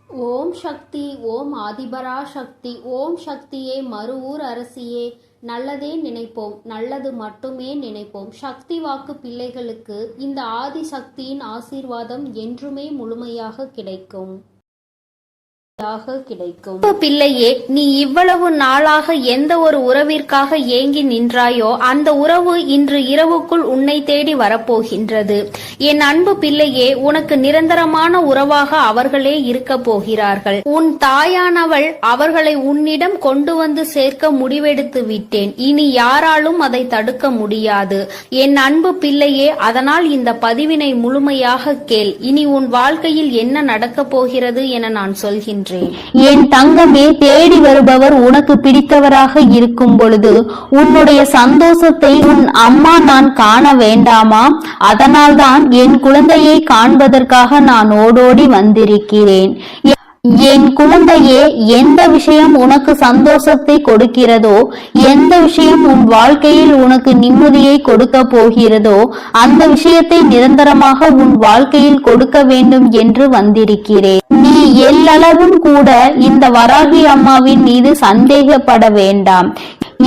ஓம் சக்தி, ஓம் ஆதிபரா சக்தி, ஓம் சக்தியே, மறுவூர் அரசியே, நல்லதே நினைப்போம், நல்லது மட்டுமே நினைப்போம். சக்தி வாக்கு பிள்ளைகளுக்கு இந்த ஆதி சக்தியின் ஆசீர்வாதம் என்றுமே முழுமையாக கிடைக்கும். பிள்ளையே, நீ இவ்வளவு நாளாக எந்த ஒரு உறவிற்காக ஏங்கி நின்றாயோ அந்த உறவு இன்று இரவுக்குள் உன்னை தேடி வரப்போகின்றது. என் அன்பு பிள்ளையே, உனக்கு நிரந்தரமான உறவாக அவர்களே இருக்க போகிறார்கள். உன் தாயானவள் அவர்களை உன்னிடம் கொண்டு வந்து சேர்க்க முடிவெடுத்து விட்டேன். இனி யாராலும் அதை தடுக்க முடியாது. என் அன்பு பிள்ளையே, அதனால் இந்த பதிவினை முழுமையாக கேள். இனி உன் வாழ்க்கையில் என்ன நடக்கப் போகிறது என நான் சொல்கின்றேன். என் தங்கமே, தேடி வருபவர் உனக்கு பிடித்தவராக இருக்கும் பொழுது உன்னுடைய சந்தோஷத்தை உன் அம்மா நான் காண வேண்டாமா? அதனால்தான் என் குழந்தையை காண்பதற்காக நான் ஓடோடி வந்திருக்கிறேன். என் குழந்தையே, எந்த விஷயம் உனக்கு சந்தோஷத்தை கொடுக்கிறதோ, எந்த விஷயம் உன் வாழ்க்கையில் உனக்கு நிம்மதியை கொடுக்க போகிறதோ அந்த விஷயத்தை நிரந்தரமாக உன் வாழ்க்கையில் கொடுக்க வேண்டும் என்று வந்திருக்கிறேன். நீ எல்லளவும் கூட இந்த வராகி அம்மாவின் மீது சந்தேகப்பட வேண்டாம்.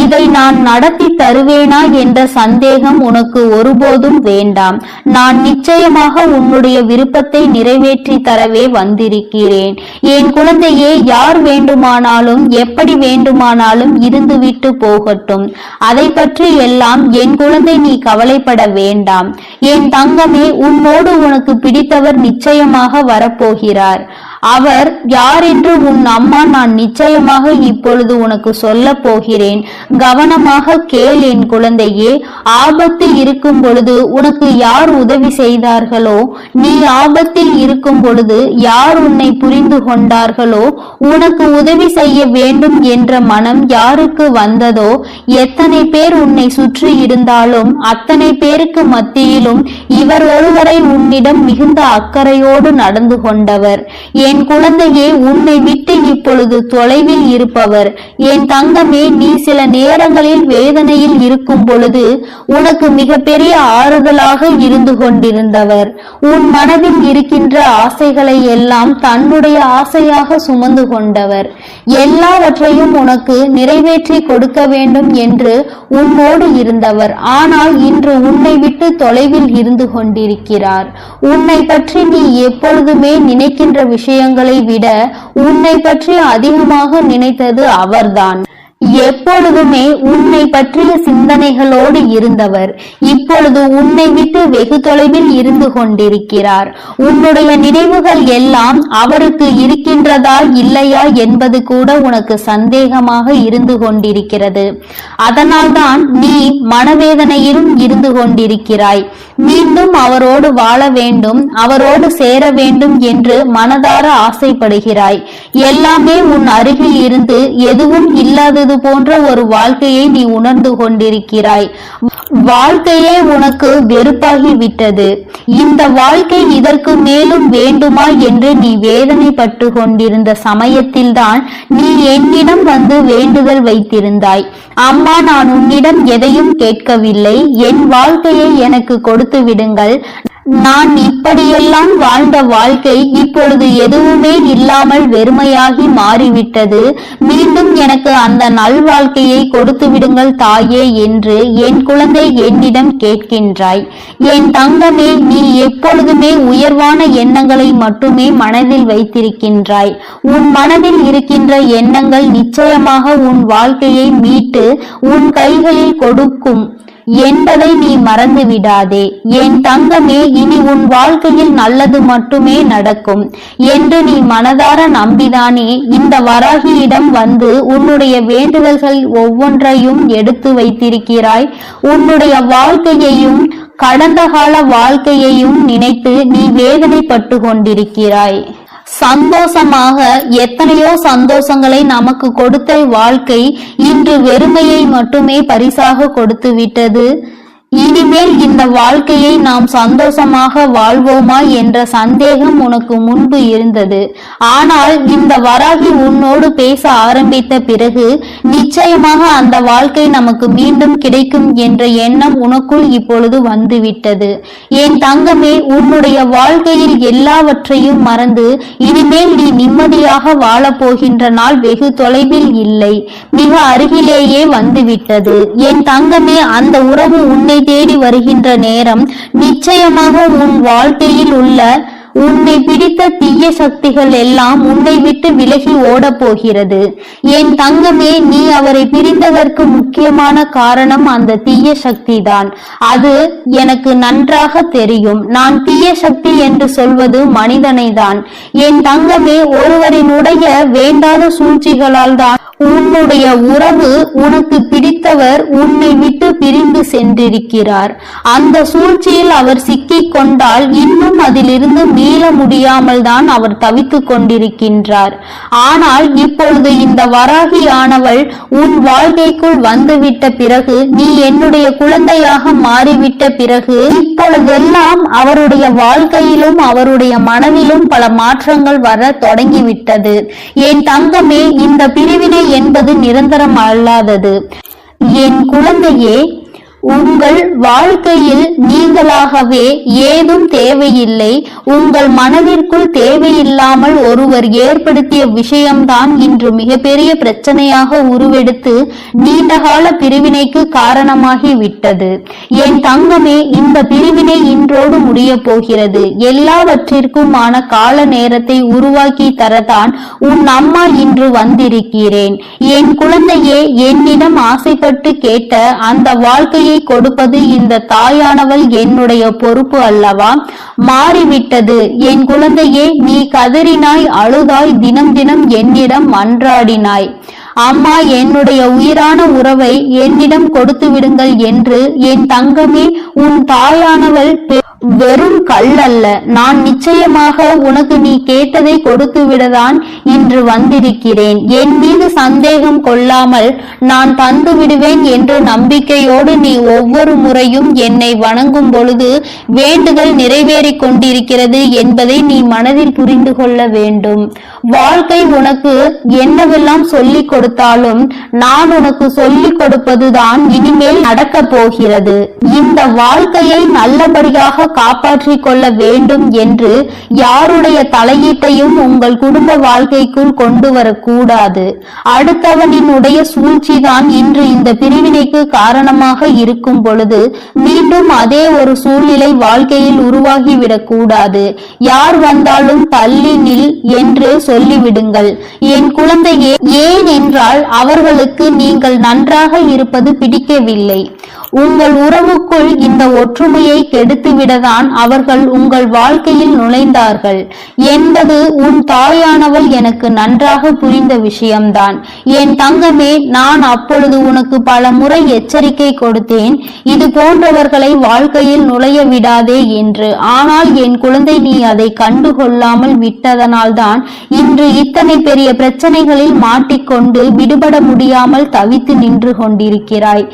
இதை நான் நடத்தி தருவேனா என்ற சந்தேகம் உனக்கு ஒருபோதும் வேண்டாம். நான் நிச்சயமாக உன்னுடைய விருப்பத்தை நிறைவேற்றி தரவே வந்திருக்கிறேன். என் குழந்தையே, யார் வேண்டுமானாலும் எப்படி வேண்டுமானாலும் இருந்துவிட்டு போகட்டும். அதை பற்றி எல்லாம் என் குழந்தை நீ கவலைப்பட வேண்டாம். என் தங்கமே, உன்னோடு உனக்கு பிடித்தவர் நிச்சயமாக வரப்போகிறார். அவர் யார் என்று உன் அம்மா நான் நிச்சயமாக இப்பொழுது உனக்கு சொல்ல போகிறேன். கவனமாக கேள் என் குழந்தையே. ஆபத்து இருக்கும் பொழுது உனக்கு யார் உதவி செய்தார்களோ, நீ ஆபத்தில் இருக்கும் பொழுது யார் உன்னை புரிந்து கொண்டார்களோ, உனக்கு உதவி செய்ய வேண்டும் என்ற மனம் யாருக்கு வந்ததோ, எத்தனை பேர் உன்னை சுற்றி இருந்தாலும் அத்தனை பேருக்கு மத்தியிலும் இவர் ஒருவரை உன்னிடம் மிகுந்த அக்கறையோடு நடந்து கொண்டவர். என் குழந்தையே, உன்னை விட்டு இப்பொழுது தொலைவில் இருப்பவர். என் தங்கமே, நீ சில நேரங்களில் வேதனையில் இருக்கும் பொழுது உனக்கு மிகப்பெரிய ஆறுதலாக இருந்து கொண்டிருந்தவர். உன் மனதில் இருக்கின்ற ஆசைகளை எல்லாம் தன்னுடைய ஆசையாக சுமந்து கொண்டவர். எல்லாவற்றையும் உனக்கு நிறைவேற்றி கொடுக்க வேண்டும் என்று உன்னோடு இருந்தவர். ஆனால் இன்று உன்னை விட்டு தொலைவில் இருந்து கொண்டிருக்கிறார். உன்னை பற்றி நீ எப்பொழுதுமே நினைக்கின்ற விஷயங்களை விட உன்னை பற்றி அதிகமாக நினைத்தது அவர்தான். எப்பொழுதுமே உன்னை பற்றிய சிந்தனைகளோடு இருந்தவர் இப்பொழுது உன்னை விட்டு வெகு தொலைவில் இருந்து கொண்டிருக்கிறார். உன்னுடைய நினைவுகள் எல்லாம் அவருக்கு இருக்கின்றதா இல்லையா என்பது கூட உனக்கு சந்தேகமாக இருந்து கொண்டிருக்கிறது. அதனால்தான் நீ மனவேதனையிலும் இருந்து கொண்டிருக்கிறாய். மீண்டும் அவரோடு வாழ வேண்டும், அவரோடு சேர வேண்டும் என்று மனதார ஆசைப்படுகிறாய். எல்லாமே உன் அருகில் இருந்து எதுவும் இல்லாதது போன்ற ஒரு வாழ்க்கையை நீ உணர்ந்து கொண்டிருக்கிறாய். வாழ்க்கையே உனக்கு வெறுப்பாகி விட்டது. இந்த வாழ்க்கை இதற்கு மேலும் வேண்டுமா என்று நீ வேதனைப்பட்டு கொண்டிருந்த சமயத்தில்தான் நீ என்னிடம் வந்து வேண்டுதல் வைத்திருந்தாய். அம்மா, நான் உன்னிடம் எதையும் கேட்கவில்லை, என் வாழ்க்கையை எனக்கு கொடுத்து விடுங்கள். நான் இப்படியெல்லாம் வாழ்ந்த வாழ்க்கை இப்பொழுது எதுவுமே இல்லாமல் வெறுமையாகி மாறிவிட்டது. மீண்டும் எனக்கு அந்த நல்வாழ்க்கையை கொடுத்து விடுங்கள் தாயே என்று என் குழந்தை என்னிடம் கேட்கின்றாய். என் தங்கமே, நீ எப்பொழுதுமே உயர்வான எண்ணங்களை மட்டுமே மனதில் வைத்திருக்கின்றாய். உன் மனதில் இருக்கின்ற எண்ணங்கள் நிச்சயமாக உன் வாழ்க்கையை மீட்டு உன் கைகளில் கொடுக்கும் என்பதை நீ மறந்து விடாதே. என் தங்கமே, இனி உன் வாழ்க்கையில் நல்லது மட்டுமே நடக்கும் என்று நீ மனதார நம்பிதானே இந்த வராகியிடம் வந்து உன்னுடைய வேண்டுதல்கள் ஒவ்வொன்றையும் எடுத்து வைத்திருக்கிறாய். உன்னுடைய வாழ்க்கையையும் கடந்த கால வாழ்க்கையையும் நினைத்து நீ வேதனைப்பட்டு கொண்டிருக்கிறாய். சந்தோஷமாக எத்தனையோ சந்தோஷங்களை நமக்கு கொடுத்த வாழ்க்கை இன்று வெறுமையை மட்டுமே பரிசாக கொடுத்து விட்டது. இனிமேல் இந்த வாழ்க்கையை நாம் சந்தோஷமாக வாழ்வோமா என்ற சந்தேகம் உனக்கு முன்பு இருந்தது. ஆனால் இந்த வராகி உன்னோடு பேச ஆரம்பித்த பிறகு நிச்சயமாக அந்த வாழ்க்கை நமக்கு மீண்டும் கிடைக்கும் என்ற எண்ணம் உனக்குள் இப்பொழுது வந்துவிட்டது. என் தங்கமே, உன்னுடைய வாழ்க்கையில் எல்லாவற்றையும் மறந்து இனிமேல் நீ நிம்மதியாக வாழப்போகின்ற நாள் வெகு தொலைவில் இல்லை, மிக அருகிலேயே வந்துவிட்டது. என் தங்கமே, அந்த உறவு உன்னை தேடி வருகின்ற நேரம் நிச்சயமாக உன் வாழ்க்கையில் உள்ள உன்னை பிடித்த தீய சக்திகள் எல்லாம் உன்னை விட்டு விலகி ஓடப் போகிறது. என் தங்கமே, நீ அவரை பிரிந்ததற்கு முக்கியமான காரணம் அந்த தீய சக்தி தான். அது எனக்கு நன்றாக தெரியும். நான் தீய சக்தி என்று சொல்வது மனிதனை தான். என் தங்கமே, ஒருவரினுடைய வேண்டாத சூழ்ச்சிகளால் தான் உன்னுடைய உறவு உனக்கு பிடித்தவர் உன்னை விட்டு பிரிந்து சென்றிருக்கிறார். அந்த சூழ்ச்சியில் அவர் சிக்கிக் கொண்டால் இன்னும் அதிலிருந்து மீள முடியாமல் தான் அவர் தவித்துக் கொண்டிருக்கின்றார். ஆனால் இப்பொழுது இந்த வராகியானவள் உன் வாழ்க்கைக்குள் வந்துவிட்ட பிறகு, நீ என்னுடைய குழந்தையாக மாறிவிட்ட பிறகு, இப்பொழுதெல்லாம் அவருடைய வாழ்க்கையிலும் அவருடைய மனதிலும் பல மாற்றங்கள் வர தொடங்கிவிட்டது. என் தங்கமே, இந்த பிரிவினை என்பது நிரந்தரம் அல்லாதது. என் குழந்தையே, உங்கள் வாழ்க்கையில் நீங்களாகவே ஏதும் தேவையில்லை. உங்கள் மனதிற்குள் தேவையில்லாமல் ஒருவர் ஏற்படுத்திய விஷயம்தான் இன்று மிகப்பெரிய பிரச்சனையாக உருவெடுத்து நீண்டகால பிரிவினைக்கு காரணமாகி விட்டது. என் தங்கமே, இந்த பிரிவினை இன்றோடு முடிய போகிறது. எல்லாவற்றிற்குமான கால நேரத்தை உருவாக்கி தரத்தான் உன் அம்மா இன்று வந்திருக்கிறேன். என் குழந்தையே, என்னிடம் ஆசைப்பட்டு கேட்ட அந்த வாழ்க்கையை கொடுப்பது இந்த தாயானவள் என்னுடைய பொறுப்பு அல்லவா? மாறிவிட்டது. என் குழந்தையே, நீ கதறினாய், அழுதாய், தினம் தினம் என்னிடம் மன்றாடினாய். அம்மா, என்னுடைய உயிரான உறவை என்னிடம் கொடுத்து விடுங்கள் என்று. என் தங்கமே, உன் தாயானவள் வெறும் கல் அல்ல. நான் நிச்சயமாக உனக்கு நீ கேட்டதை கொடுத்து விடதான் இன்று வந்திருக்கிறேன். என் மீது சந்தேகம் கொள்ளாமல் நான் தந்து விடுவேன் என்று நம்பிக்கையோடு நீ ஒவ்வொரு முறையும் என்னை வணங்கும் பொழுது வேண்டுதல் நிறைவேறிக் கொண்டிருக்கிறது என்பதை நீ மனதில் புரிந்து கொள்ள வேண்டும். வாழ்க்கை உனக்கு என்னவெல்லாம் சொல்லிக் கொடுத்தாலும் நான் உனக்கு சொல்லிக் கொடுப்பதுதான் இனிமேல் நடக்கப் போகிறது. இந்த வாழ்க்கையை நல்லபடியாக காப்பாற்றிக் கொள்ள வேண்டும் என்று யாருடைய தலையீட்டையும் உங்கள் குடும்ப வாழ்க்கைக்குள் கொண்டு வரக்கூடாது. அடுத்தவனினுடைய சூழ்ச்சிதான் இன்று இந்த பிரிவினைக்கு காரணமாக இருக்கும் பொழுது மீண்டும் அதே ஒரு சூழ்நிலை வாழ்க்கையில் உருவாகிவிடக் கூடாது. யார் வந்தாலும் தள்ளி நில் என்று சொல்லிவிடுங்கள். என் குழந்தையே, ஏன் என்றால் அவர்களுக்கு நீங்கள் நன்றாக இருப்பது பிடிக்கவில்லை. உங்கள் உறவுக்குள் இந்த ஒற்றுமையை கெடுத்துவிடதான் அவர்கள் உங்கள் வாழ்க்கையில் நுழைந்தார்கள் என்பது உன் தாயானவள் எனக்கு நன்றாக புரிந்த விஷயம்தான். என் தங்கமே, நான் அப்பொழுது உனக்கு பல முறை எச்சரிக்கை கொடுத்தேன், இது போன்றவர்களை வாழ்க்கையில் நுழைய விடாதே என்று. ஆனால் என் குழந்தை, நீ அதை கண்டுகொள்ளாமல் விட்டதனால்தான் இன்று இத்தனை பெரிய பிரச்சனைகளில் மாட்டிக்கொண்டு விடுபட முடியாமல் தவித்து நின்று கொண்டிருக்கிறாய்.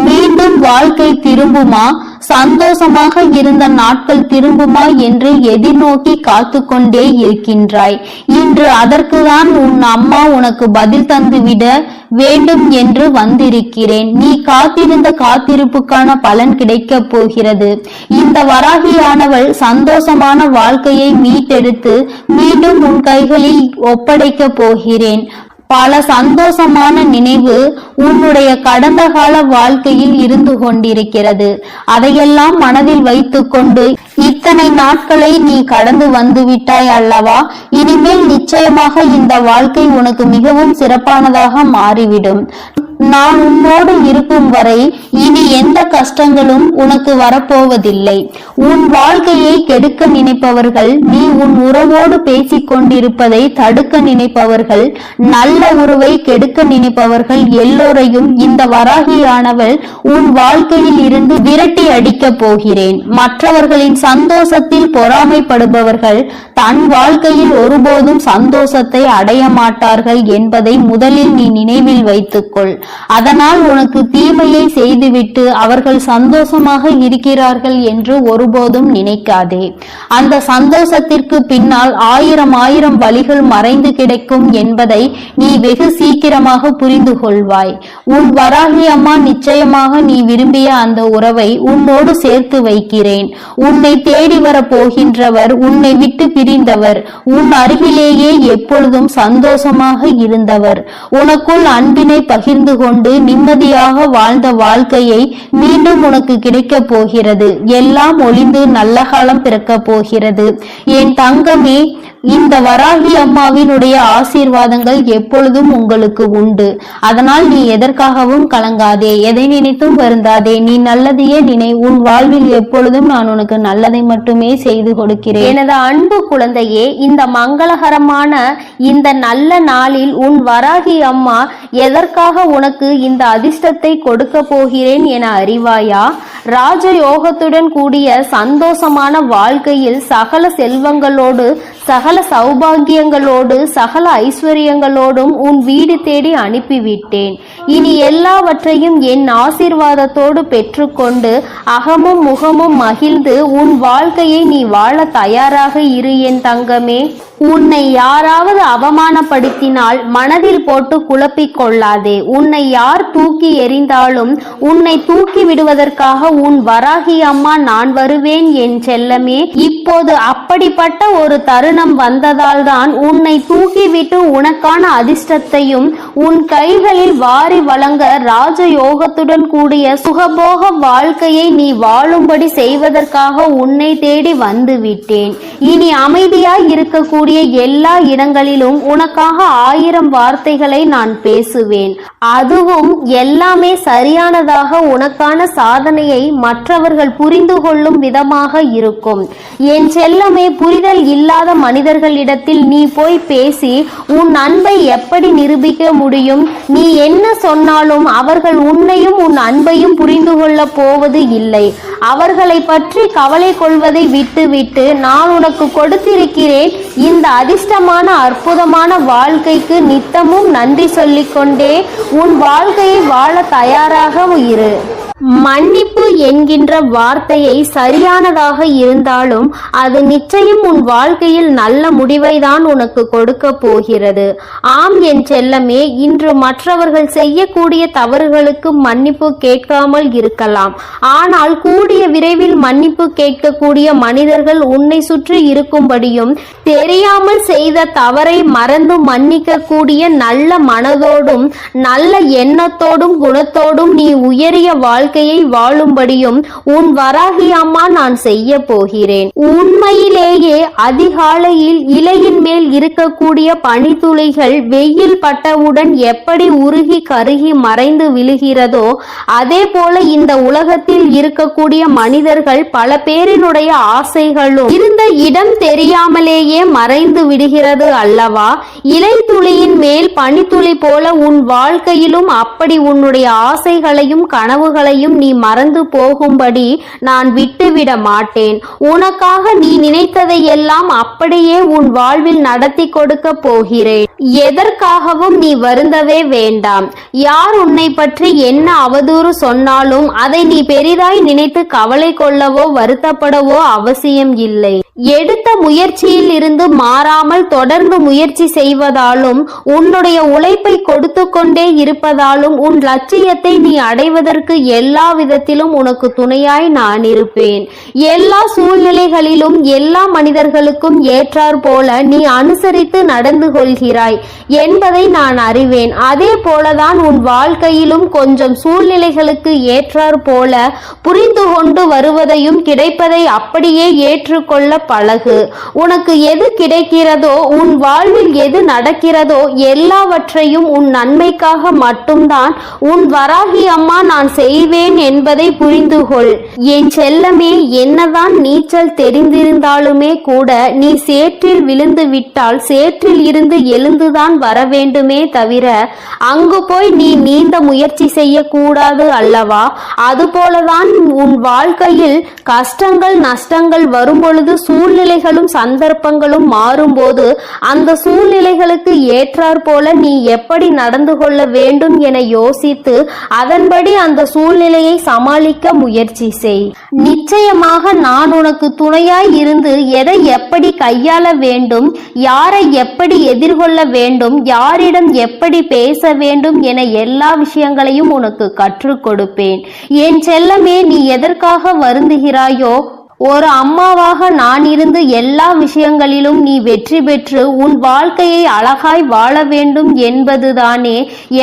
மீண்டும் வாழ்க்கை திரும்புமா, சந்தோஷமாக இருந்த நாட்கள் திரும்புமா என்று எதிர்நோக்கி காத்து கொண்டே இருக்கின்றாய். இன்று அதற்குதான் உன் அம்மா உனக்கு பதில் தந்துவிட வேண்டும் என்று வந்திருக்கிறேன். நீ காத்திருந்த காத்திருப்புக்கான பலன் கிடைக்கப் போகிறது. இந்த வராகியானவள் சந்தோஷமான வாழ்க்கையை மீட்டெடுத்து மீண்டும் உன் கைகளில் ஒப்படைக்கப் போகிறேன். பல சந்தோஷமான நினைவு உன்னுடைய கடந்த கால வாழ்க்கையில் இருந்து கொண்டிருக்கிறது. அதையெல்லாம் மனதில் வைத்துக்கொண்டு இத்தனை நாட்களை நீ கடந்து வந்து விட்டாய் அல்லவா? இனிமேல் நிச்சயமாக இந்த வாழ்க்கை உனக்கு மிகவும் சிறப்பானதாக மாறிவிடும். நான் உன்னோடு இருக்கும் வரை இனி எந்த கஷ்டங்களும் உனக்கு வரப்போவதில்லை. உன் வாழ்க்கையை கெடுக்க நினைப்பவர்கள், நீ உன் உறவோடு பேசிக் கொண்டிருப்பதை தடுக்க நினைப்பவர்கள், நல்ல உறவை கெடுக்க நினைப்பவர்கள் எல்லோரையும் இந்த வராகியானவள் உன் வாழ்க்கையில் இருந்து விரட்டி அடிக்கப் போகிறேன். மற்றவர்களின் சந்தோஷத்தில் பொறாமைப்படுபவர்கள் தன் வாழ்க்கையில் ஒருபோதும் சந்தோஷத்தை அடைய மாட்டார்கள் என்பதை முதலில் நீ நினைவில் வைத்துக்கொள். அதனால் உனக்கு தீமையை செய்துவிட்டு அவர்கள் சந்தோஷமாக இருக்கிறார்கள் என்று ஒருபோதும் நினைக்காதே. அந்த சந்தோஷத்திற்கு பின்னால் ஆயிரம் வழிகள் மறைந்து கிடைக்கும் என்பதை நீ வெகு சீக்கிரமாக புரிந்து கொள்வாய். உன் வராகி அம்மா நிச்சயமாக நீ விரும்பிய அந்த உறவை உன்னோடு சேர்த்து வைக்கிறேன். உன்னை தேடி வர போகின்றவர் உன்னை விட்டு பிரிந்தவர், உன் அருகிலேயே எப்பொழுதும் சந்தோஷமாக இருந்தவர், உனக்குள் அன்பினை பகிர்ந்து கொண்டு நிம்மதியாக வாழ்ந்த வாழ்க்கையை மீண்டும் உனக்கு கிடைக்க போகிறது. எல்லாம் ஒளிந்து நல்ல காலம் பிறக்க போகிறது. என் தங்கமே, இந்த வராகி அம்மாவினுடைய ஆசீர்வாதங்கள் எப்பொழுதும் உங்களுக்கு உண்டு. அதனால் நீ எதற்காகவும் கலங்காதே, எதை நினைத்தும் வருந்தாதே. நீ நல்லதையே நினை. உன் வாழ்வில் எப்பொழுதும் நான் உனக்கு நல்லதை மட்டுமே செய்து கொடுக்கிறேன். எனது அன்பு குழந்தையே, இந்த மங்களகரமான இந்த நல்ல நாளில் உன் வராகி அம்மா எதற்காக உனக்கு இந்த அதிர்ஷ்டத்தை கொடுக்க போகிறேன் என அறிவாயா? ராஜயோகத்துடன் கூடிய சந்தோஷமான வாழ்க்கையில் சகல செல்வங்களோடு, சகல சௌபாகியங்களோடு, சகல ஐஸ்வர்யங்களோடும் உன் வீடு தேடி அனுப்பிவிட்டேன். இனி எல்லாவற்றையும் என் ஆசீர்வாதத்தோடு பெற்றுக்கொண்டு அகமும் முகமும் மகிழ்ந்து உன் வாழ்க்கையை நீ வாழ தயாராக இரு என் தங்கமே. உன்னை யாராவது அவமானப்படுத்தினால் மனதில் போட்டு குழப்பிக் கொள்ளாதே. உன்னை யார் தூக்கி எறிந்தாலும் உன்னை தூக்கி விடுவதற்காக உன் வராகி அம்மா நான் வருவேன் என் செல்லமே. இப்போது அப்படிப்பட்ட ஒரு தருணம் வந்ததால் தான் உன்னை தூக்கிவிட்டு உனக்கான அதிர்ஷ்டத்தையும் உன் கைகளில் வாரி வழங்க ராஜயோகத்துடன் கூடிய சுகபோக வாழ்க்கையை நீ வாழும்படி செய்வதற்காக உன்னை தேடி வந்து விட்டேன். இனி அமைதியாய் இருக்கக்கூடிய எல்லா இடங்களிலும் உனக்காக 1000 வார்த்தைகளை நான் பேசுவேன். அதுவும் எல்லாமே சரியானதாக உனக்கான சாதனையை மற்றவர்கள் புரிந்து கொள்ளும் விதமாக இருக்கும். என் செல்லமே, புரிதல் இல்லாத மனிதர்களிடத்தில் நீ போய் பேசி உன் அன்பை எப்படி நிரூபிக்க முடியும்? நீ என்ன சொன்னாலும் அவர்கள் உன்னையும் உன் அன்பையும் புரிந்து கொள்ள போவது இல்லை. அவர்களை பற்றி கவலை கொள்வதை விட்டுவிட்டு நான் உனக்கு கொடுத்திருக்கிறேன் இந்த அதிர்ஷ்டமான அற்புதமான வாழ்க்கைக்கு நித்தமும் நன்றி சொல்லிக்கொண்டே உன் வாழ்க்கையை வாழ தயாராக இரு. மன்னிப்பு என்கின்ற வார்த்தையை சரியானதாக இருந்தாலும் அது நிச்சயம் உன் வாழ்க்கையில் நல்ல முடிவை தான் உனக்கு கொடுக்க போகிறது. ஆம் என் செல்லமே, இன்று மற்றவர்கள் செய்யக்கூடிய தவறுகளுக்கு மன்னிப்பு கேட்காமல் இருக்கலாம். ஆனால் கூடிய விரைவில் மன்னிப்பு கேட்கக்கூடிய மனிதர்கள் உன்னை சுற்றி இருக்கும்படியும், தெரியாமல் செய்த தவறை மறந்து மன்னிக்க கூடிய நல்ல மனதோடும் நல்ல எண்ணத்தோடும் குணத்தோடும் நீ உயரிய வாழ்க்கையை வாழும்படியும் உன் வராகி அம்மா நான் செய்ய போகிறேன். உண்மையிலேயே அதிகாலையில் இலையின் மேல் இருக்கக்கூடிய பனித்துளிகள் வெயில் பட்டவுடன் எப்படி உருகி கருகி மறைந்து விழுகிறதோ, அதே போல இந்த உலகத்தில் இருக்கக்கூடிய மனிதர்கள் பல பேரினுடைய ஆசைகளும் இருந்த இடம் தெரியாமலேயே மறைந்து விடுகிறது அல்லவா? இலை துளியின் மேல் பனித்துளி போல உன் வாழ்க்கையிலும் அப்படி உன்னுடைய ஆசைகளையும் கனவுகளையும் நீ மறந்து போகும்படி நான் விட்டுவிட மாட்டேன். உனக்காக நீ நினைத்ததை எல்லாம் அப்படியே உன் வாழ்வில் நடத்தி கொடுக்க போகிறேன். எதற்காகவும் நீ வருந்தவே வேண்டாம். யார் உன்னை பற்றி என்ன அவதூறு சொன்னாலும் அதை நீ பெரிதாய் நினைத்து கவலை கொள்ளவோ வருத்தப்படவோ அவசியம் இல்லை. எடுத்த முயற்சியில் இருந்து மாறாமல் தொடர்ந்து முயற்சி செய்வதாலும் உன்னுடைய உழைப்பை கொடுத்து கொண்டே இருப்பதாலும் உன் லட்சியத்தை நீ அடைவதற்கு எல்லா விதத்திலும் உனக்கு துணையாய் நான் இருப்பேன். எல்லா சூழ்நிலைகளிலும் எல்லா மனிதர்களுக்கும் ஏற்றார் போல நீ அனுசரித்து நடந்து கொள்கிறாய் என்பதை நான் அறிவேன். அதே போலதான் உன் வாழ்க்கையிலும் கொஞ்சம் சூழ்நிலைகளுக்கு ஏற்றார் போல புரிந்து கொண்டு வருவதையும் கிடைப்பதை அப்படியே ஏற்றுக்கொள்ள பழகு. உனக்கு எது கிடைக்கிறதோ, உன் வாழ்வில் எது நடக்கிறதோ எல்லாவற்றையும் உன் நன்மைக்காக மட்டும்தான் உன் வராகி அம்மா நான் செய்வேன் இருக்கிறேன் என்பதை புரிந்து கொள். என் செல்லமே, என்னதான் நீச்சல் தெரிந்திருந்தாலுமே கூட நீ சேற்றில் விழுந்து விட்டால் சேற்றில் இருந்து எழுந்துதான் வர வேண்டுமே தவிர அங்கு போய் நீ நீந்த முயற்சி செய்யக்கூடாது அல்லவா? அதுபோலதான் உன் வாழ்க்கையில் கஷ்டங்கள் நஷ்டங்கள் வரும்பொழுது சூழ்நிலைகளும் சந்தர்ப்பங்களும் மாறும்போது அந்த சூழ்நிலைகளுக்கு ஏற்றாற் போல நீ எப்படி நடந்து கொள்ள வேண்டும் என யோசித்து அதன்படி அந்த சூழ்நிலையை சமாளிக்க முயற்சி செய். நிச்சயமாக நான் உனக்கு துணையாய் இருந்து எதை எப்படி கையாள வேண்டும், யாரை எப்படி எதிர்கொள்ள வேண்டும், யாரிடம் எப்படி பேச வேண்டும் என எல்லா விஷயங்களையும் உனக்கு கற்றுக் கொடுப்பேன். என் செல்லமே, நீ எதற்காக வருந்துகிறாயோ? ஒரு அம்மாவாக நான் இருந்து எல்லா விஷயங்களிலும் நீ வெற்றி பெற்று உன் வாழ்க்கையை அழகாய் வாழ வேண்டும் என்பதுதானே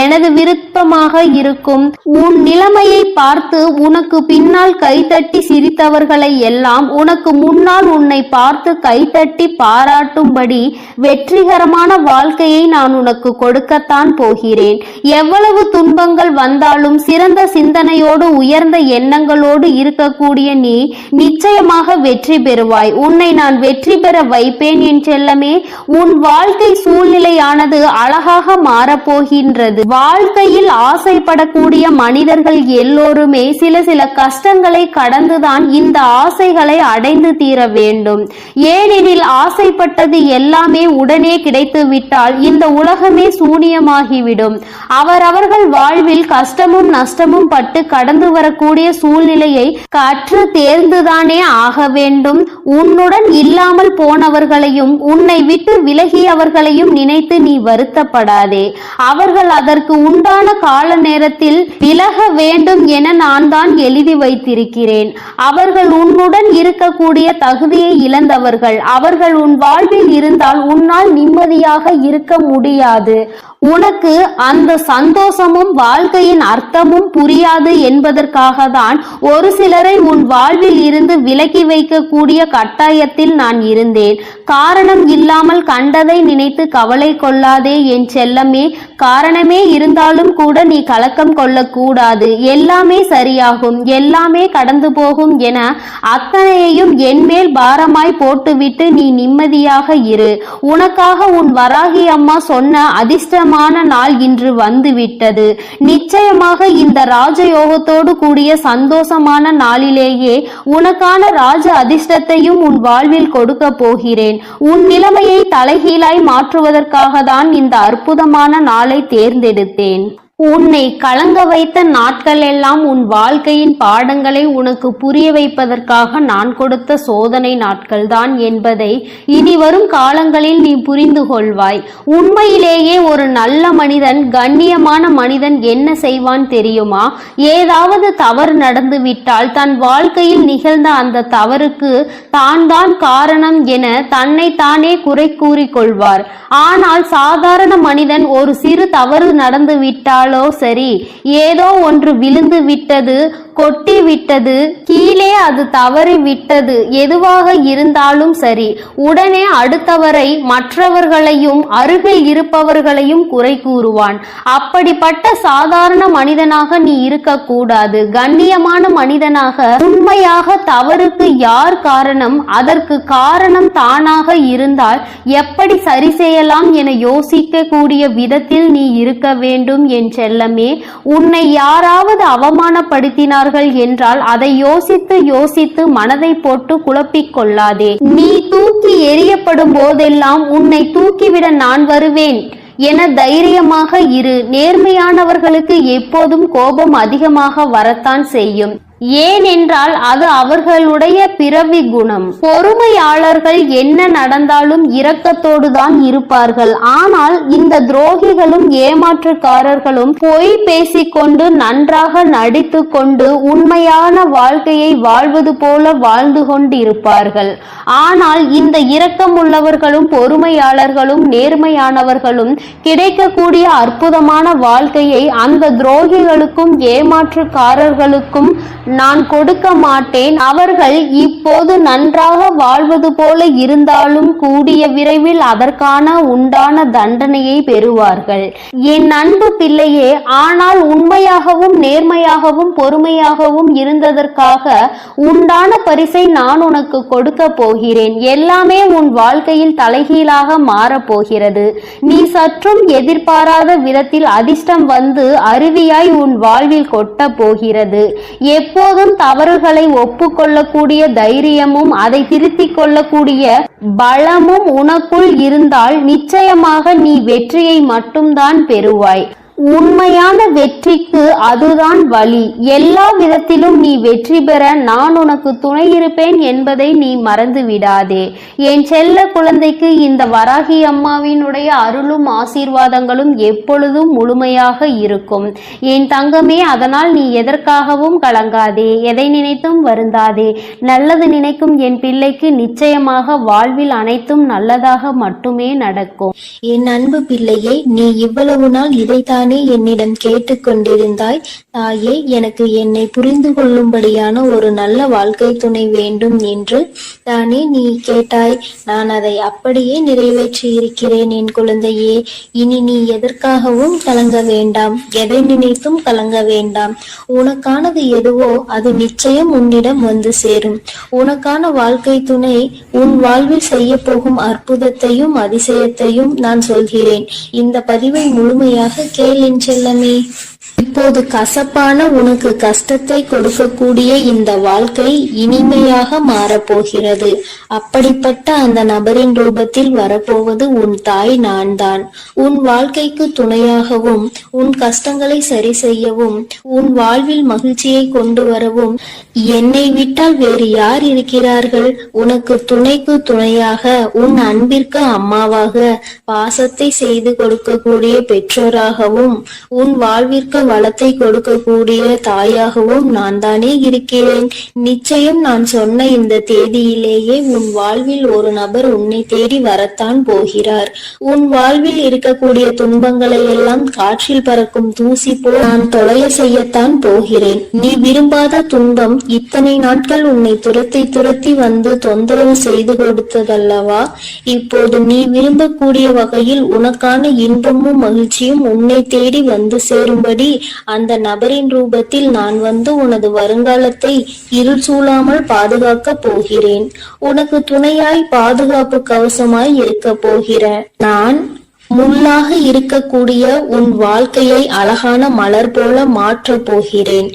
எனது விருப்பமாக இருக்கும். உன் நிலைமையை பார்த்து உனக்கு பின்னால் கைத்தட்டி சிரித்தவர்களை எல்லாம் உனக்கு முன்னால் உன்னை பார்த்து கைத்தட்டி பாராட்டும்படி வெற்றிகரமான வாழ்க்கையை நான் உனக்கு கொடுக்கத்தான் போகிறேன். எவ்வளவு துன்பங்கள் வந்தாலும் சிறந்த சிந்தனையோடு உயர்ந்த எண்ணங்களோடு இருக்கக்கூடிய நீ நிச்சயம் வெற்றி பெறுவாய். உன்னை நான் வெற்றி பெற வைப்பேன் என் செல்லமே. உன் வாழ்க்கை சூழ்நிலையானது அழகாக மாறப்போகின்றது. வாழ்க்கையில் ஆசைப்படக்கூடிய மனிதர்கள் எல்லோருமே சில சில கஷ்டங்களை கடந்துதான் இந்த ஆசைகளை அடைந்து தீர வேண்டும். ஏனெனில் ஆசைப்பட்டது எல்லாமே உடனே கிடைத்து விட்டால் இந்த உலகமே சூனியமாகிவிடும். அவரவர்கள் வாழ்வில் கஷ்டமும் நஷ்டமும் பட்டு கடந்து வரக்கூடிய சூழ்நிலையை கற்று தேர்ந்துதானே ஆக வேண்டும். உன்னுடன் இல்லாமல் போனவர்களையும் உன்னை விட்டு விலகியவர்களையும் நினைத்து நீ வருத்தப்படாதே. அவர்கள் அதற்கு உண்டான கால நேரத்தில் விலக வேண்டும் என நான் தான் எழுதி வைத்திருக்கிறேன். அவர்கள் உன்னுடன் இருக்கக்கூடிய தகுதியை இழந்தவர்கள். அவர்கள் உன் வாழ்வில் இருந்தால் உன்னால் நிம்மதியாக இருக்க முடியாது. உனக்கு அந்த சந்தோஷமும் வாழ்க்கையின் அர்த்தமும் புரியாது என்பதற்காக தான் ஒரு சிலரை உன் வாழ்வில் இருந்து விலக்கி வைக்கக்கூடிய கட்டாயத்தில் நான் இருந்தேன். காரணம் இல்லாமல் கண்டதை நினைத்து கவலை கொள்ளாதே என் செல்லமே. காரணமே இருந்தாலும் கூட நீ கலக்கம் கொள்ளக்கூடாது. எல்லாமே சரியாகும், எல்லாமே கடந்து போகும் என அத்தனையையும் என்மேல் பாரமாய் போட்டுவிட்டு நீ நிம்மதியாக இரு. உனக்காக உன் வராகி அம்மா சொன்ன அதிர்ஷ்டமான நாள் இன்று வந்துவிட்டது. நிச்சயமாக இந்த ராஜயோகத்தோடு கூடிய சந்தோஷமான நாளிலேயே உனக்கான ராஜ அதிர்ஷ்டத்தையும் உன் வாழ்வில் கொடுக்க போகிறேன். உன் நிலைமையை தலைகீழாய் மாற்றுவதற்காக தான் இந்த அற்புதமான நாளை தேர்ந்தெடுத்தேன். உன்னை கலங்க வைத்த நாட்கள் எல்லாம் உன் வாழ்க்கையின் பாடங்களை உனக்கு புரிய வைப்பதற்காக நான் கொடுத்த சோதனை நாட்கள் தான் என்பதை இனி வரும் காலங்களில் நீ புரிந்து கொள்வாய். உண்மையிலேயே ஒரு நல்ல மனிதன், கண்ணியமான மனிதன் என்ன செய்வான் தெரியுமா? ஏதாவது தவறு நடந்து விட்டால் தன் வாழ்க்கையில் நிகழ்ந்த அந்த தவறுக்கு தான் தான் காரணம் என தன்னை தானே குறை கூறிக்கொள்வார். ஆனால் சாதாரண மனிதன் ஒரு சிறு தவறு நடந்து விட்டால் சரி, ஏதோ ஒன்று விழுந்து விட்டது, கொட்டி விட்டது, கீழே அது தவறி விட்டது, எதுவாக இருந்தாலும் சரி, உடனே அடுத்தவரை, மற்றவர்களையும் அருகில் இருப்பவர்களையும் குறை கூறுவான். அப்படிப்பட்ட சாதாரண மனிதனாக நீ இருக்கக்கூடாது. கண்ணியமான மனிதனாக, உண்மையாக தவறுக்கு யார் காரணம், அதற்கு காரணம் தானாக இருந்தால் எப்படி சரி செய்யலாம் என யோசிக்க கூடிய விதத்தில் நீ இருக்க வேண்டும் என் செல்லமே. உன்னை யாராவது அவமானப்படுத்தினார்கள் என்றால் அதை யோசித்து யோசித்து மனதை போட்டு குழப்பிக் கொள்ளாதே. நீ தூக்கி எறியப்படும் போதெல்லாம் உன்னை தூக்கிவிட நான் வருவேன் என தைரியமாக இரு. நேர்மையானவர்களுக்கு எப்போதும் கோபம் அதிகமாக வரத்தான் செய்யும். ஏனென்றால் அது அவர்களுடைய பிறவி குணம். பொறுமையாளர்கள் என்ன நடந்தாலும் இரக்கத்தோடு தான் இருப்பார்கள். ஆனால் இந்த துரோகிகளும் ஏமாற்றுக்காரர்களும் பொய் பேசிக்கொண்டு நன்றாக நடித்து கொண்டு உண்மையான வாழ்க்கையை வாழ்வது போல வாழ்ந்து கொண்டிருப்பார்கள். ஆனால் இந்த இரக்கம் உள்ளவர்களும் பொறுமையாளர்களும் நேர்மையானவர்களும் கிடைக்கக்கூடிய அற்புதமான வாழ்க்கையை அந்த துரோகிகளுக்கும் ஏமாற்றுக்காரர்களுக்கும் நான் கொடுக்க மாட்டேன். அவர்கள் இப்போது நன்றாக வாழ்வது போல இருந்தாலும் கூடிய விரைவில் அதற்கான உண்டான தண்டனையை பெறுவார்கள். என் அன்பு பிள்ளையே, ஆனால் உண்மையாகவும் நேர்மையாகவும் பொறுமையாகவும் இருந்ததற்காக உண்டான பரிசை நான் உனக்கு கொடுக்க போகிறேன். எல்லாமே உன் வாழ்க்கையில் தலைகீழாக மாறப்போகிறது. நீ சற்றும் எதிர்பாராத விதத்தில் அதிர்ஷ்டம் வந்து அருவியாய் உன் வாழ்வில் கொட்ட போகிறது. எப்போதும் தவறுகளை ஒப்புக்கொள்ளக்கூடிய தைரியமும் அதை திருத்திக் கொள்ளக்கூடிய பலமும் உனக்குள் இருந்தால் நிச்சயமாக நீ வெற்றியை மட்டும்தான் பெறுவாய். உண்மையான வெற்றிக்கு அதுதான் வழி. எல்லா விதத்திலும் நீ வெற்றி பெற நான் உனக்கு துணை இருப்பேன் என்பதை நீ மறந்து விடாதே. என் செல்ல குழந்தைக்கு இந்த வராகி அம்மாவினுடைய அருளும் ஆசீர்வாதங்களும் எப்பொழுதும் முழுமையாக இருக்கும் என் தங்கமே. அதனால் நீ எதற்காகவும் கலங்காதே, எதை நினைத்தும் வருந்தாதே. நல்லது நினைக்கும் என் பிள்ளைக்கு நிச்சயமாக வாழ்வில் அனைத்தும் நல்லதாக மட்டுமே நடக்கும். என் அன்பு பிள்ளையே, நீ இவ்வளவு நாள் இதைத்தான் என்னிடம் கேட்டுக்கொண்டிருந்தாய். தாயே, எனக்கு என்னை புரிந்து கொள்ளும்படியான ஒரு நல்ல வாழ்க்கை துணை வேண்டும் என்று தானே நீ கேட்டாய். நான் அதை அப்படியே நிறைவேற்றி இருக்கிறேன் என் குழந்தையே. இனி நீ எதற்காகவும் கலங்க வேண்டாம், எதை நினைத்தும் கலங்க வேண்டாம். உனக்கானது எதுவோ அது நிச்சயம் உன்னிடம் வந்து சேரும். உனக்கான வாழ்க்கை துணை உன் வாழ்வில் செய்ய போகும் அற்புதத்தையும் அதிசயத்தையும் நான் சொல்கிறேன். இந்த பதிவை முழுமையாக கேள் என் செல்லமே. இப்போது கசப்பான உனக்கு கஷ்டத்தை கொடுக்கக்கூடிய இந்த வாழ்க்கை இனிமையாக மாறப்போகிறது. அப்படிப்பட்ட அந்த நபரின் ரூபத்தில் வரப்போவது உன் தாய் நான் தான். உன் வாழ்க்கைக்கு துணையாகவும் உன் கஷ்டங்களை சரி செய்யவும் உன் வாழ்வில் மகிழ்ச்சியை கொண்டு வரவும் என்னை விட்டால் வேறு யார் இருக்கிறார்கள்? உனக்கு துணைக்கு துணையாக உன் அன்பிற்கு அம்மாவாக பாசத்தை செய்து கொடுக்கக்கூடிய பெற்றோராகவும் உன் வாழ்விற்கு வளத்தை கொடுக்கக்கூடிய தாயாகவும் நான் தானே இருக்கிறேன். நிச்சயம் நான் சொன்ன இந்த தேதியிலேயே உன் வாழ்வில் ஒரு நபர் உன்னை தேடி வரத்தான் போகிறார். உன் வாழ்வில் இருக்கக்கூடிய துன்பங்களை எல்லாம் காற்றில் பறக்கும் தூசி போல் நான் தொலைய செய்யத்தான் போகிறேன். நீ விரும்பாத துன்பம் இத்தனை நாட்கள் உன்னை துரத்தி வந்து தொந்தரவு செய்து கொடுத்ததல்லவா? இப்போது நீ விரும்பக்கூடிய வகையில் உனக்கான இன்பமும் மகிழ்ச்சியும் உன்னை தேடி வந்து சேரும்படி அந்த நபரின் ரூபத்தில் நான் வந்து உனது வருங்காலத்தை இருள் சூழாமல் பாதுகாக்க போகிறேன். உனக்கு துணையாய் பாதுகாப்பு கவசமாய் இருக்க போகிற நான் முள்ளாக இருக்கக்கூடிய உன் வாழ்க்கையை அழகான மலர் போல மாற்றப் போகிறேன்.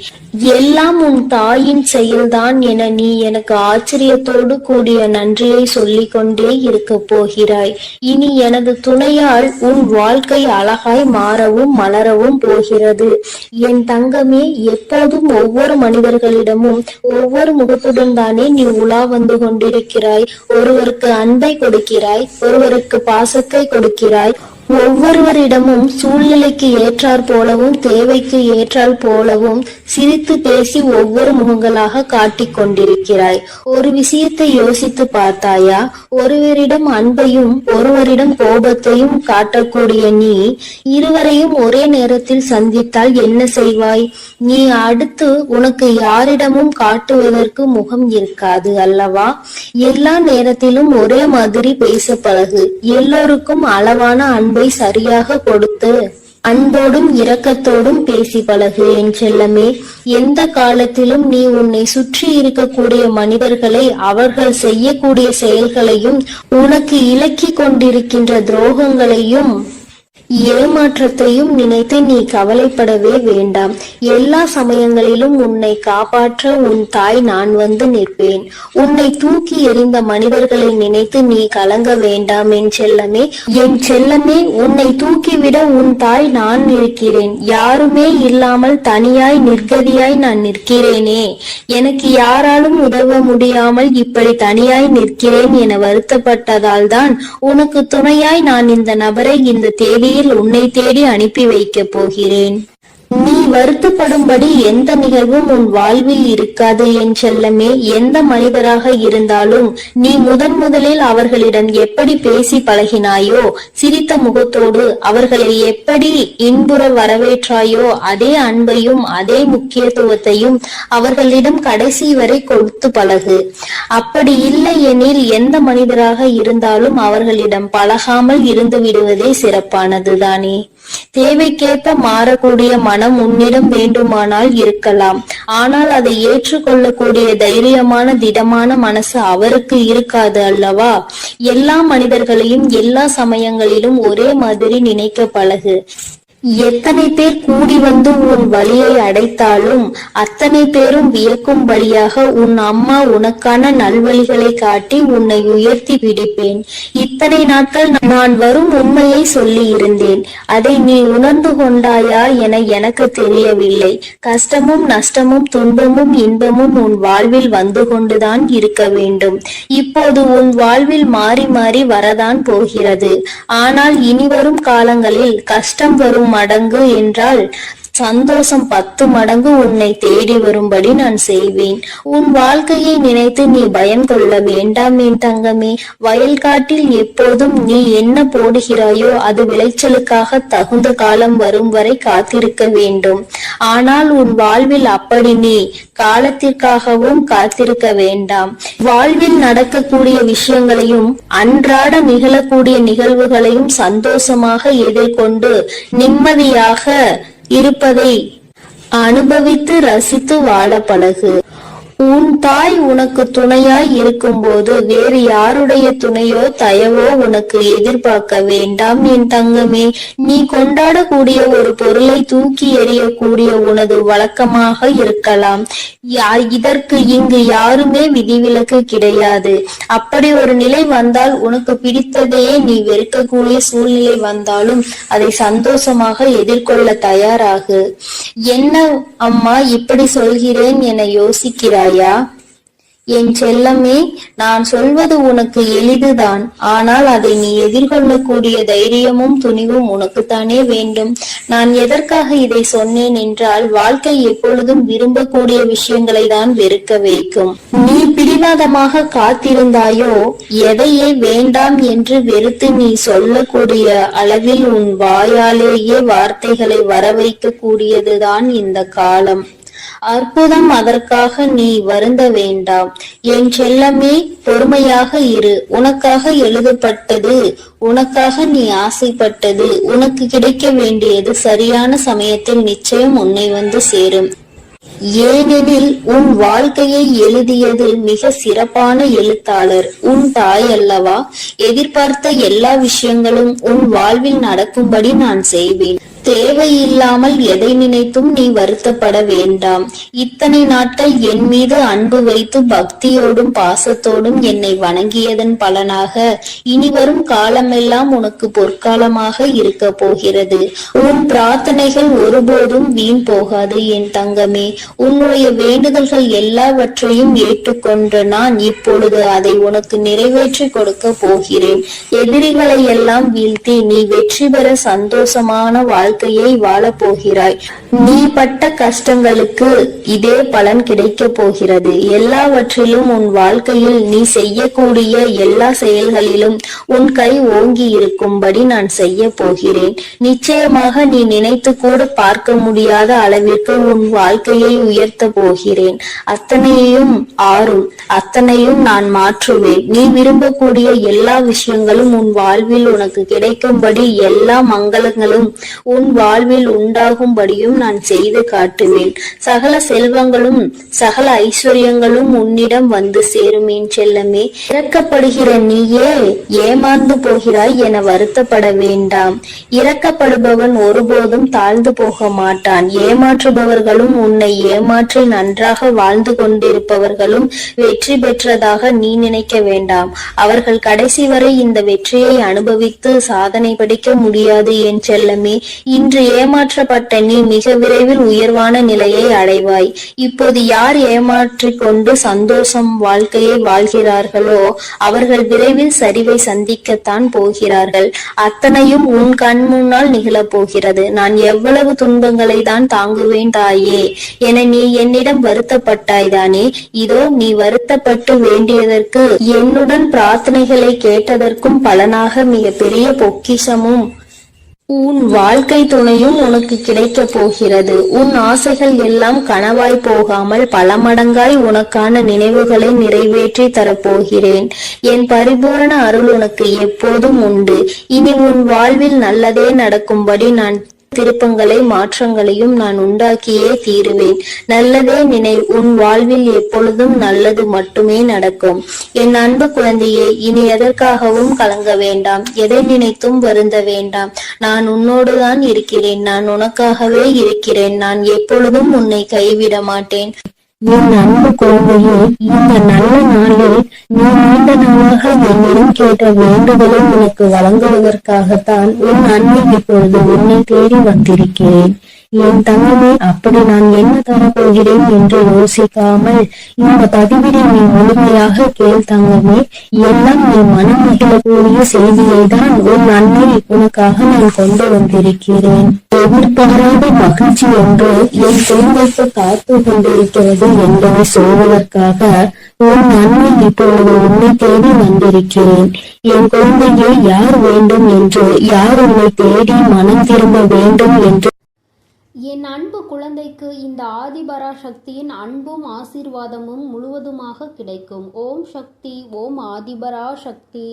எல்லாம் உன் தாயின் செயல்தான் என நீ எனக்கு ஆச்சரியத்தோடு கூடிய நன்றியை சொல்லிக் கொண்டே இருக்க போகிறாய். இனி எனது துணையால் உன் வாழ்க்கை அழகாய் மாறவும் மலரவும் போகிறது. என் தங்கமே, எப்போதும் ஒவ்வொரு மனிதர்களிடமும் ஒவ்வொரு முகத்துடன் தானே நீ உலா வந்து கொண்டிருக்கிறாய். ஒருவருக்கு அன்பை கொடுக்கிறாய், ஒருவருக்கு பாசத்தை கொடுக்கிறாய். ஒவ்வொருவரிடமும் சூழ்நிலைக்கு ஏற்றாற் போலவும் தேவைக்கு ஏற்றால் போலவும் சிரித்து பேசி ஒவ்வொரு முகங்களாக காட்டிக் கொண்டிருக்கிறாய். ஒரு விஷயத்தை யோசித்து பார்த்தாயா? ஒருவரிடம் அன்பையும் ஒருவரிடம் கோபத்தையும் காட்டக்கூடிய நீ இருவரையும் ஒரே நேரத்தில் சந்தித்தால் என்ன செய்வாய்? நீ அடுத்து உனக்கு யாரிடமும் காட்டுவதற்கு முகம் இருக்காது அல்லவா? எல்லா நேரத்திலும் ஒரே மாதிரி பேச பழகு. எல்லோருக்கும் அளவான அன்பை சரியாக கொடுத்து அன்போடும் இரக்கத்தோடும் பேசி பழகு என் செல்லமே. எந்த காலத்திலும் நீ உன்னை சுற்றி இருக்கக்கூடிய மனிதர்களை அவர்கள் செய்யக்கூடிய செயல்களையும் உனக்கு இலக்கி கொண்டிருக்கின்ற துரோகங்களையும் ஏமாற்றத்தையும் நினைத்து நீ கவலைப்படவே வேண்டாம். எல்லா சமயங்களிலும் உன்னை காப்பாற்ற உன் தாய் நான் வந்து நிற்பேன். உன்னை தூக்கி எறிந்த மனிதர்களை நினைத்து நீ கலங்க வேண்டாம் என் செல்லமே. என் செல்லமே, உன்னை தூக்கிவிட உன் தாய் நான் இருக்கிறேன். யாருமே இல்லாமல் தனியாய் நிர்கதியாய் நான் நிற்கிறேனே, எனக்கு யாராலும் உதவ முடியாமல் இப்படி தனியாய் நிற்கிறேன் என வருத்தப்பட்டதால் தான் உனக்கு துணையாய் நான் இந்த நபரை இந்த தேதியில் உன்னை தேடி அனுப்பி வைக்க போகிறேன். நீ வருத்தப்படும்படி எந்த நிகழ்வும் உன் வாழ்வில் இருக்காது என் செல்லமே. எந்த மனிதராக இருந்தாலும் நீ முதலில் அவர்களிடம் எப்படி பேசி பழகினாயோ, சிரித்த முகத்தோடு அவர்களை எப்படி இன்புற வரவேற்றாயோ, அதே அன்பையும் அதே முக்கியத்துவத்தையும் அவர்களிடம் கடைசி வரை கொடுத்து பழகு. அப்படி இல்லை எனில் எந்த மனிதராக இருந்தாலும் அவர்களிடம் பழகாமல் இருந்து விடுவதே சிறப்பானதுதானே. தேவைக்கேற்ப மாறக்கூடிய மனம் உன்னிடம் வேண்டுமானால் இருக்கலாம். ஆனால் அதை ஏற்றுக்கொள்ளக்கூடிய தைரியமான திடமான மனசு அவருக்கு இருக்காது அல்லவா? எல்லா மனிதர்களையும் எல்லா சமயங்களிலும் ஒரே மாதிரி நினைக்க பழகு. எத்தனை பேர் கூடி வந்து உன் வழியை அடைத்தாலும் அத்தனை பேரும் வியக்கும்படியாக உன் அம்மா உனக்கான நல்வழிகளை காட்டி உன்னை உயர்த்தி பிடிப்பேன். இத்தனை நாட்கள் நான் வரும் உண்மையை சொல்லி இருந்தேன். அதை நீ உணர்ந்து கொண்டாயா என எனக்கு தெரியவில்லை. கஷ்டமும் நஷ்டமும் துன்பமும் இன்பமும் உன் வாழ்வில் வந்து கொண்டுதான் இருக்க வேண்டும். இப்போது உன் வாழ்வில் மாறி மாறி வரதான் போகிறது. ஆனால் இனி வரும் காலங்களில் கஷ்டம் வரும் மடங்கு என்றால் சந்தோஷம் 10 மடங்கு உன்னை தேடி வரும்படி நான் செய்வேன். உன் வாழ்க்கையை நினைத்து நீ பயம் கொள்ள வேண்டாம் என் தங்கமே. வயல்காட்டில் எப்போதும் நீ என்ன போடுகிறாயோ அது விளைச்சலுக்காக தகுந்த காலம் வரும் வரை காத்திருக்க வேண்டும். ஆனால் உன் வாழ்வில் அப்படி நீ காலத்திற்காகவும் காத்திருக்க வேண்டாம். வாழ்வில் நடக்கக்கூடிய விஷயங்களையும் அன்றாட நிகழக்கூடிய நிகழ்வுகளையும் சந்தோஷமாக எதிர்கொண்டு நிம்மதியாக இருப்பதை அனுபவித்து ரசித்து வாழ பழகு. உன் தாய் உனக்கு துணையாய் இருக்கும் போது வேறு யாருடைய துணையோ தயவோ உனக்கு எதிர்பார்க்க வேண்டாம் என் தங்கமே. நீ கொண்டாடக்கூடிய ஒரு பொருளை தூக்கி எறியக்கூடிய உனது வழக்கமாக இருக்கலாம். இதற்கு இங்கு யாருமே விதிவிலக்கு கிடையாது. அப்படி ஒரு நிலை வந்தால் உனக்கு பிடித்ததையே நீ வெறுக்கக்கூடிய சூழ்நிலை வந்தாலும் அதை சந்தோஷமாக எதிர்கொள்ள தயாராகு. என்ன அம்மா இப்படி சொல்கிறேன் என யோசிக்கிறாய்? என் செல்லமே, நான் சொல்வது உனக்கு எளிதுதான். ஆனால் அதை நீ எதிர்கொள்ளக்கூடிய தைரியமும் துணிவும் உனக்குத்தானே வேண்டும். நான் எதற்காக இதை சொன்னேன் என்றால், வாழ்க்கை எப்பொழுதும் விரும்பக்கூடிய விஷயங்களை தான் வெறுக்க வைக்கும். நீ பிடிவாதமாக காத்திருந்தாயோ, எதையே வேண்டாம் என்று வெறுத்து நீ சொல்லக்கூடிய அளவில் உன் வாயாலேயே வார்த்தைகளை வர வைக்க கூடியதுதான் இந்த காலம். அற்புதம். அதற்காக நீ வருந்த வேண்டாம் என் செல்லமே. பொறுமையாக இரு. உனக்காக எழுதப்பட்டது, உனக்காக நீ ஆசைப்பட்டது, உனக்கு கிடைக்க வேண்டியது சரியான சமயத்தில் நிச்சயம் உன்னை வந்து சேரும். ஏனெனில் உன் வாழ்க்கையை எழுதியது மிக சிறப்பான எழுத்தாளர் உன் தாய் அல்லவா? எதிர்பார்த்த எல்லா விஷயங்களும் உன் வாழ்வில் நடக்கும்படி நான் செய்வேன். தேவையில்லாமல் எதை நினைத்தும் நீ வருத்தப்பட வேண்டாம். இத்தனை நாட்கள் என் மீது அன்பு வைத்து பக்தியோடும் பாசத்தோடும் என்னை வணங்கியதன் பலனாக இனி வரும் காலமெல்லாம் உனக்கு பொற்காலமாக இருக்க போகிறது. உன் பிரார்த்தனைகள் ஒருபோதும் வீண் போகாது என் தங்கமே. உன்னுடைய வேண்டுதல்கள் எல்லாவற்றையும் ஏற்றுக்கொண்ட நான் இப்பொழுது அதை உனக்கு நிறைவேற்றி கொடுக்க போகிறேன். எதிரிகளை எல்லாம் வீழ்த்தி நீ வெற்றி பெற சந்தோஷமான வாழ்க்கையை வாழ போகிறாய். நீ பட்ட கஷ்டங்களுக்கு இதே பலன் கிடைக்க போகிறது. எல்லாவற்றிலும் உன் வாழ்க்கையில் நீ செய்யக்கூடிய எல்லா செயல்களிலும் உன் கை ஓங்கி இருக்கும்படி நான் செய்ய போகிறேன். நிச்சயமாக நீ நினைத்து கூட பார்க்க முடியாத அளவிற்கு உன் வாழ்க்கையை உயர்த்த போகிறேன். அத்தனையும் ஆறும், அத்தனையும் நான் மாற்றுவேன். நீ விரும்பக்கூடிய எல்லா விஷயங்களும் உன் வாழ்வில் உனக்கு கிடைக்கும்படி, எல்லா மங்களங்களும் உன் வாழ்வில் உண்டாகும்படியும் நான் செய்து காட்டுவேன். சகல செல்வங்களும் சகல ஐஸ்வர்யங்களும் உன்னிடம் வந்து சேரும் என் செல்லமே. இறக்கப்படுகிற நீயே ஏமாந்து போகிறாய் என வருத்தப்பட வேண்டாம். இறக்கப்படுபவன் ஒருபோதும் தாழ்ந்து போக மாட்டான். ஏமாற்றுபவர்களும் உன்னை ஏமாற்றி நன்றாக வாழ்ந்து கொண்டிருப்பவர்களும் வெற்றி பெற்றதாக நீ நினைக்க வேண்டாம். அவர்கள் கடைசி வரை இந்த வெற்றியை அனுபவித்து சாதனை படைக்க முடியாது என் செல்லமே. இன்று ஏமாற்றப்பட்ட நீ மிக விரைவில் உயர்வான நிலையை அடைவாய். இப்போது யார் ஏமாற்றிக் கொண்டு சந்தோஷம் வாழ்க்கையை வாழ்கிறார்களோ அவர்கள் விரைவில் சரிவை சந்திக்கத்தான் போகிறார்கள். அத்தனையும் உன் கண் முன்னால் நிகழப் போகிறது. நான் எவ்வளவு துன்பங்களை தான் தாங்குவேன் தாயே என நீ என்னிடம் வருத்தப்பட்டாய்தானே. இதோ நீ வருத்தப்பட்டு வேண்டியதற்கு என்னுடன் பிரார்த்தனைகளை கேட்டதற்கும் பலனாக மிக பெரிய பொக்கிஷமும் உன் வாழ்க்கை துணையும் உனக்கு கிடைக்கப் போகிறது. உன் ஆசைகள் எல்லாம் கனவாய் போகாமல் பல மடங்காய் உனக்கான நினைவுகளை நிறைவேற்றி தரப்போகிறேன். என் பரிபூரண அருள் உனக்கு எப்போதும் உண்டு. இனி உன் வாழ்வில் நல்லதே நடக்கும்படி நான் திருப்பங்களை மாற்றங்களையும் நான் உண்டாக்கியே தீருவேன். நல்லதே நினை, உன் வாழ்வில் எப்பொழுதும் நல்லது மட்டுமே நடக்கும். என் அன்பு குழந்தையே, இனி எதற்காகவும் கலங்க வேண்டாம், எதை நினைத்தும் வருந்த வேண்டாம். நான் உன்னோடுதான் இருக்கிறேன். நான் உனக்காகவே இருக்கிறேன். நான் எப்பொழுதும் உன்னை கைவிட மாட்டேன். என் அன்பு குழந்தையே, இந்த நல்ல நாளில் நீ நீண்ட நாளாக என்னிடம் கேட்ட வேண்டுதலை உனக்கு வழங்குவதற்காகத்தான் உன் அன்னை இப்பொழுது உன்னை தேடி வந்திருக்கிறேன். என் தங்கமே, அப்படி நான் என்ன தரப்போகிறேன் என்று யோசிக்காமல் இந்த பதிவினை நீ முழுமையாக கேள் தங்கமே. எல்லாம் நீ மனம் மகிழக்கூடிய செய்தியை தான் உன் அன்னை உனக்காக நான் கொண்டு வந்திருக்கிறேன். எதிர்பாராத மகிழ்ச்சி ஒன்று என் குழந்தைக்கு காத்து கொண்டிருக்கிறது என்பதை சொல்வதற்காக உன் அன்னை இப்பொழுது உன்னை தேடி வந்திருக்கிறேன். என் குழந்தையை யார் வேண்டும் என்று, யார் உன்னை தேடி மனம் திரும்ப வேண்டும் என்று என் அன்பு குழந்தைக்கு இந்த ஆதிபராசக்தியின் அன்பும் ஆசீர்வாதமும் முழுவதுமாக கிடைக்கும். ஓம் சக்தி, ஓம் ஆதிபராசக்தி.